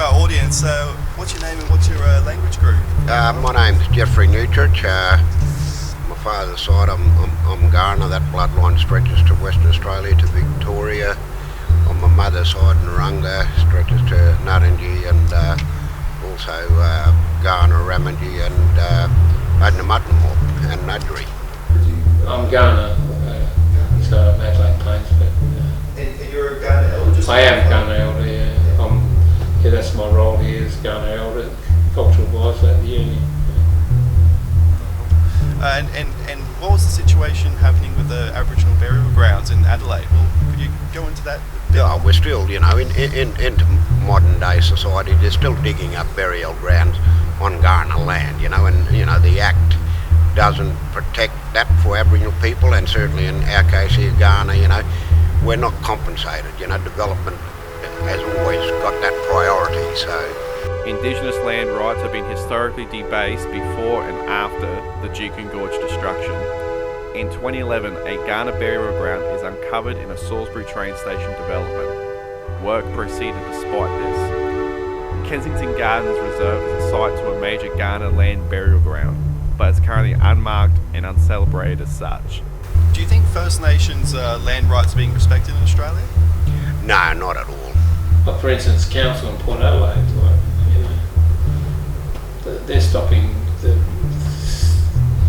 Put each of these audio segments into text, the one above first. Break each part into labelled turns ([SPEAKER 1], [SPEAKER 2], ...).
[SPEAKER 1] our audience, what's your name and what's your language group?
[SPEAKER 2] My name's Jeffrey Newchurch. My father's side, I'm Garner. That bloodline stretches to Western Australia, to Victoria. On my mother's side, Narungga, stretches to Nurrinji and also Garner, Ramanji and Adnamatnamop and Nudgee.
[SPEAKER 3] I'm Garner, so I'm Adelaide Plains.
[SPEAKER 1] And you're a Garner elder?
[SPEAKER 3] I am Garner elder, yeah. That's my role here as Garner elder, cultural advisor at the uni.
[SPEAKER 1] And what was the situation happening with the Aboriginal burial grounds in Adelaide? Well, could you go into that?
[SPEAKER 2] Yeah, we're still, into modern day society, they're still digging up burial grounds on Garner land, and the Act doesn't protect that for Aboriginal people, and certainly in our case here, Garner, we're not compensated. Development has always got that priority. So
[SPEAKER 4] Indigenous land rights have been historically debased before and after the Juukan Gorge destruction. In 2011, a Garner burial ground is uncovered in a Salisbury train station development. Work proceeded despite this. Kensington Gardens Reserve is a site to a major Garner land burial ground, but it's currently unmarked and uncelebrated as such.
[SPEAKER 1] Do you think First Nations land rights are being respected in Australia?
[SPEAKER 2] no, not at all.
[SPEAKER 3] But for instance, council in Port Adelaide, they're stopping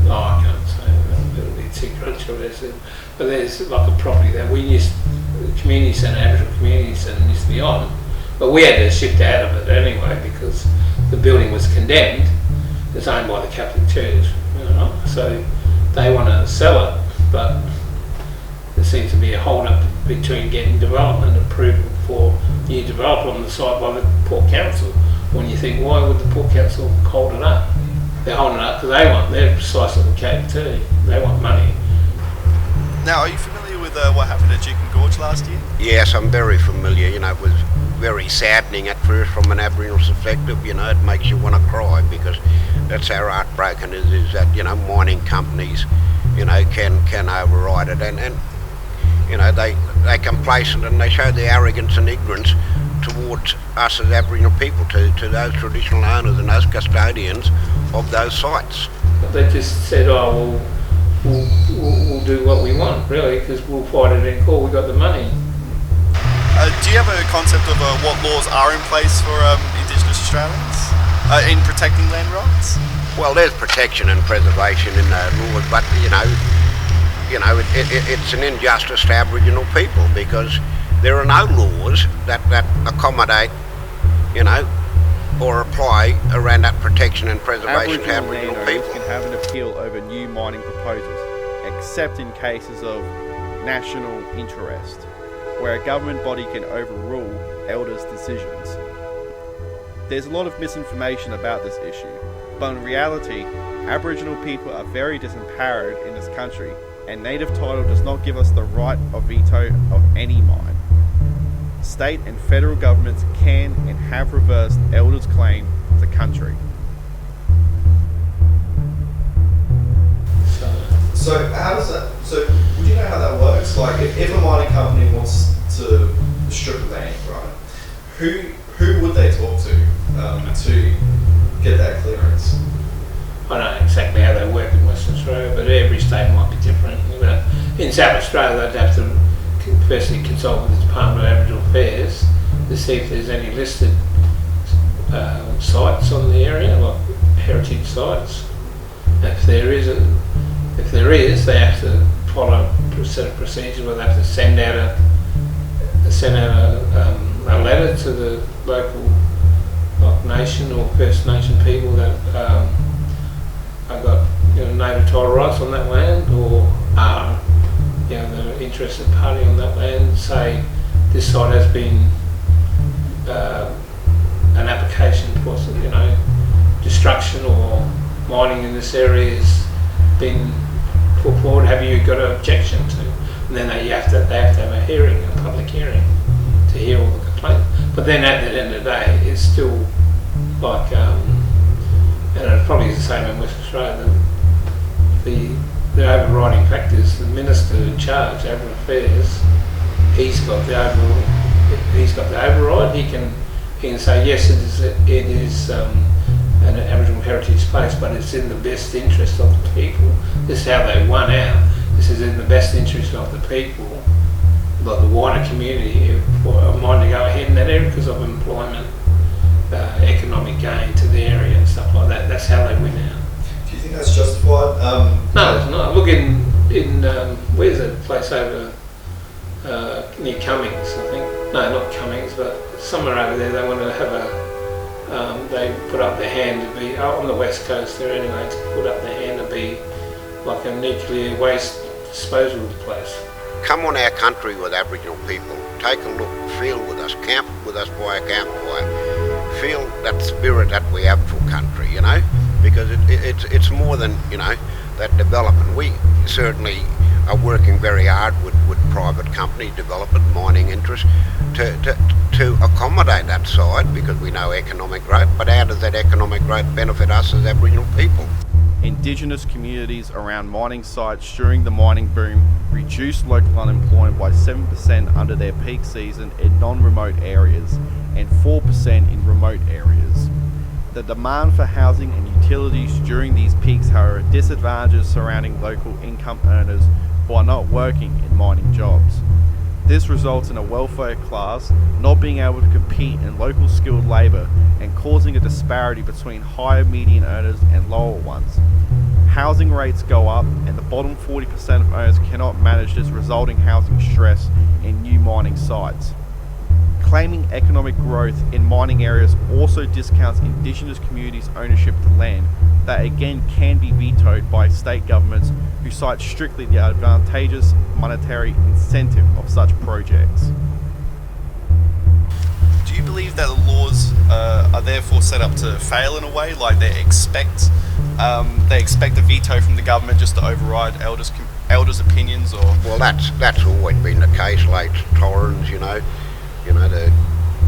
[SPEAKER 3] I can't say that, it'll be secret, but there's like a property that we used, the community centre, Aboriginal community centre used to be on, but we had to shift out of it anyway because the building was condemned. It's owned by the Catholic Church, so they want to sell it, but there seems to be a hold up between getting development approval for new development on the site by the Port Council. When you think, why would the Port Council hold it up? They're holding it up because they're precisely the cave too. They want money.
[SPEAKER 1] Now, are you familiar with what happened at Juukan Gorge last year?
[SPEAKER 2] Yes, I'm very familiar. It was very saddening at first from an Aboriginal perspective. It makes you want to cry because that's how heartbroken it is that, mining companies, can override it. And they're complacent and they show their arrogance and ignorance towards us as Aboriginal people, to those traditional owners and those custodians of those sites.
[SPEAKER 3] They just said, we'll do what we want, really, because we'll fight it in court, we've got the money.
[SPEAKER 1] Do you have a concept of what laws are in place for Indigenous Australians in protecting land rights?
[SPEAKER 2] Well, there's protection and preservation in the laws, but it's an injustice to Aboriginal people because there are no laws that accommodate, or apply around that protection and preservation to Aboriginal people.
[SPEAKER 4] Can have an appeal over new mining proposals, except in cases of national interest, where a government body can overrule elders' decisions. There's a lot of misinformation about this issue, but in reality, Aboriginal people are very disempowered in this country, and native title does not give us the right of veto of any mine. State and federal governments can and have reversed elders' claim to country.
[SPEAKER 1] So how does that? So would you know how that works? Like, if a mining company wants to strip land, right? Who would they talk to get that clearance?
[SPEAKER 3] I don't know exactly how they work in Western Australia, but every state might be different. In South Australia, they'd have to firstly consult with the Department of Aboriginal Affairs to see if there's any listed sites on the area, like heritage sites. If there is, they have to follow a set of procedures where they have to send out a letter to the local nation or First Nation people that have got native title rights on that land, or are the interested party on that land, say this site has been an application for destruction or mining in this area has been put forward. Have you got an objection to? And then they have to have a hearing, a public hearing, to hear all the complaints. But then at the end of the day, it's still like, and it probably is the same in West Australia. The overriding factor is the minister in charge, Aboriginal Affairs. He's got the override. He he can say yes, it is an Aboriginal heritage place, but it's in the best interest of the people. This is how they won out. This is in the best interest of the people, like the wider community, for mine to go ahead in that area because of employment, economic gain to the area and stuff like that. That's how they win out.
[SPEAKER 1] Do you think that's justified?
[SPEAKER 3] No, it's not. Look in where's that place over near Cummings, I think. No, not Cummings, but somewhere over there. They want to have they put up their hand to be on the west coast there anyway. To put up their hand to be like a nuclear waste disposal place.
[SPEAKER 2] Come on our country with Aboriginal people. Take a look, feel with us, camp with us by a campfire. Feel that spirit that we have for country, you know, because it's more than, you know, that development. We certainly are working very hard with private company development, mining interests, to accommodate that side because we know economic growth, but how does that economic growth benefit us as Aboriginal people?
[SPEAKER 4] Indigenous communities around mining sites during the mining boom reduced local unemployment by 7% under their peak season in non-remote areas and 4% in remote areas. The demand for housing and utilities during these peaks, however, disadvantages surrounding local income earners who are not working in mining jobs. This results in a welfare class not being able to compete in local skilled labour and causing a disparity between higher median earners and lower ones. Housing rates go up and the bottom 40% of owners cannot manage this, resulting housing stress in new mining sites. Claiming economic growth in mining areas also discounts Indigenous communities' ownership to land that again can be vetoed by state governments who cite strictly the advantageous monetary incentive of such projects.
[SPEAKER 5] Do you believe that the laws are therefore set up to fail in a way, like they expect a veto from the government just to override elders' opinions, or? Well,
[SPEAKER 2] that's always been the case. Late Torrens, you know, the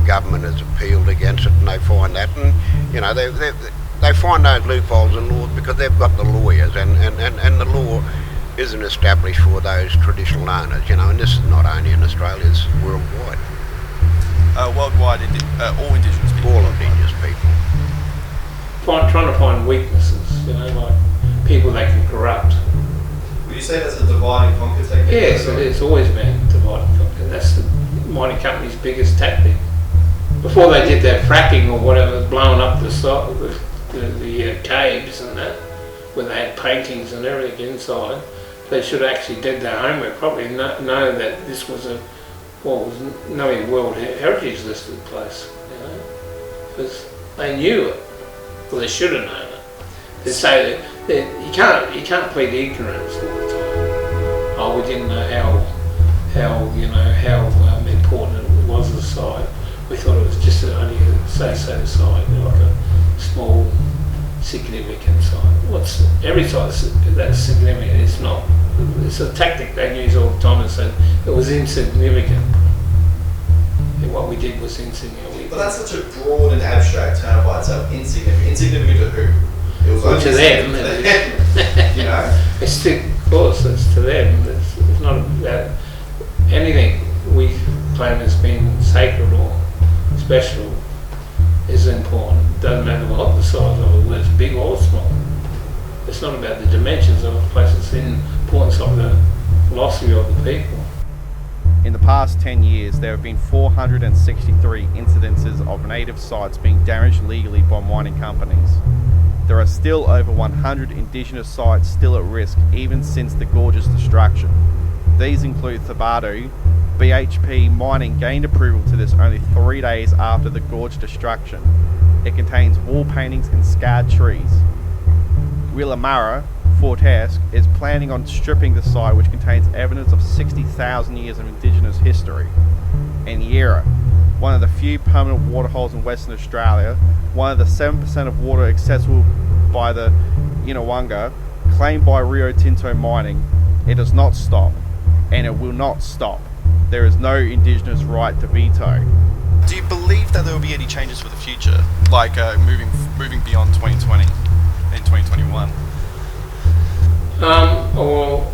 [SPEAKER 2] government has appealed against it, and they find that, and you know they find those loopholes in laws because they've got the lawyers, and the law isn't established for those traditional owners, you know, and this is not only in Australia, this is worldwide.
[SPEAKER 5] Worldwide, all Indigenous people.
[SPEAKER 2] All Indigenous people.
[SPEAKER 3] Trying to find weaknesses, you know, like people they can corrupt.
[SPEAKER 1] Would you say that's a divide and conquer technique?
[SPEAKER 3] Yes, it's always been divide and conquer. That's the mining company's biggest tactic. Before they did their fracking or whatever, blowing up the caves and that, where they had paintings and everything inside, they should have actually did their homework properly and know that this was a World Heritage listed place, you know, because they knew it. Well, they should have known it. They say that you can't plead ignorance all the time. Oh, we didn't know how important it was as a site. We thought it was just only a so-so site, like a small, significant site. Every site that's significant? It's not. It's a tactic they use all the time and say it was insignificant. And what we did was insignificant.
[SPEAKER 1] But that's such a broad and abstract term by itself. Insignificant. Insignificant to who? It was
[SPEAKER 3] to them.
[SPEAKER 1] You know?
[SPEAKER 3] Of course, it's to them. It's not about anything we claim as being sacred or special is important. It doesn't matter what the size of it, whether it's big or small. It's not about the dimensions of the place, it's the importance of the philosophy of the people.
[SPEAKER 4] In the past 10 years, there have been 463 incidences of native sites being damaged legally by mining companies. There are still over 100 Indigenous sites still at risk, even since the gorge's destruction. These include Thabadu. BHP Mining gained approval to this only 3 days after the gorge destruction. It contains wall paintings and scarred trees. Willamara, Fortesque, is planning on stripping the site, which contains evidence of 60,000 years of Indigenous history. And Yera, one of the few permanent waterholes in Western Australia, one of the 7% of water accessible by the Yinawanga, claimed by Rio Tinto Mining. It does not stop, and it will not stop. There is no Indigenous right to veto.
[SPEAKER 5] Do you believe that there will be any changes for the future, like moving beyond 2020 and 2021?
[SPEAKER 3] Well,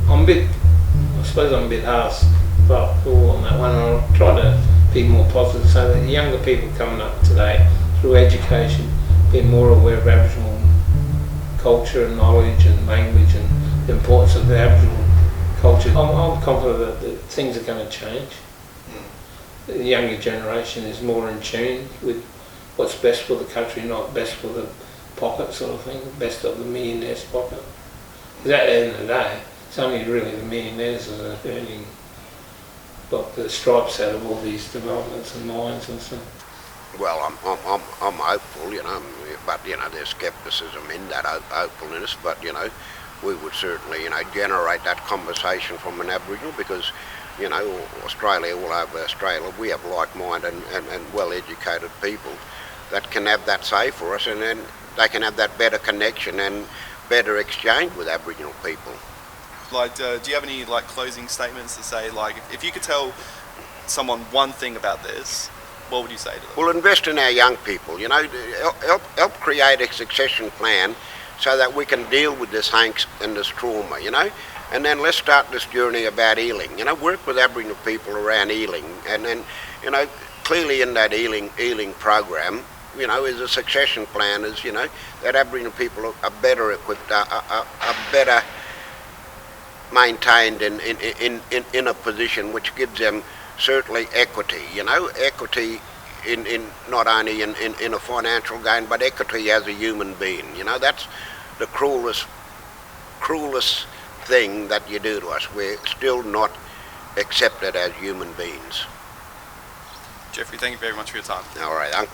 [SPEAKER 3] I suppose I'm a bit arsed on that one. I'll try to be more positive, so that the younger people coming up today, through education, be more aware of Aboriginal culture and knowledge and language and the importance of the Aboriginal culture. I'm confident that things are going to change. The younger generation is more in tune with what's best for the country, not best for the pocket sort of thing, best of the millionaire's pocket. Because at the end of the day, it's only really the millionaires that are earning the stripes out of all these developments and mines and stuff.
[SPEAKER 2] Well, I'm hopeful, you know, but, you know, there's scepticism in that hopefulness, but, you know, we would certainly, you know, generate that conversation from an Aboriginal, because, you know, Australia, all over Australia, we have like-minded and well-educated people that can have that say for us, and then they can have that better connection and better exchange with Aboriginal people.
[SPEAKER 5] Like, do you have any like closing statements to say, like, if you could tell someone one thing about this, what would you say to them?
[SPEAKER 2] Well, invest in our young people, you know, help create a succession plan so that we can deal with this angst and this trauma, you know, and then let's start this journey about healing, you know, work with Aboriginal people around healing, and then, you know, clearly in that healing program, you know, is a succession plan, is, you know, that Aboriginal people are better equipped, are better maintained in a position which gives them certainly equity, you know, equity in not only in a financial gain, but equity as a human being, you know. That's the cruelest thing that you do to us. We're still not accepted as human beings.
[SPEAKER 5] Jeffrey, thank you very much for your time.
[SPEAKER 2] All right,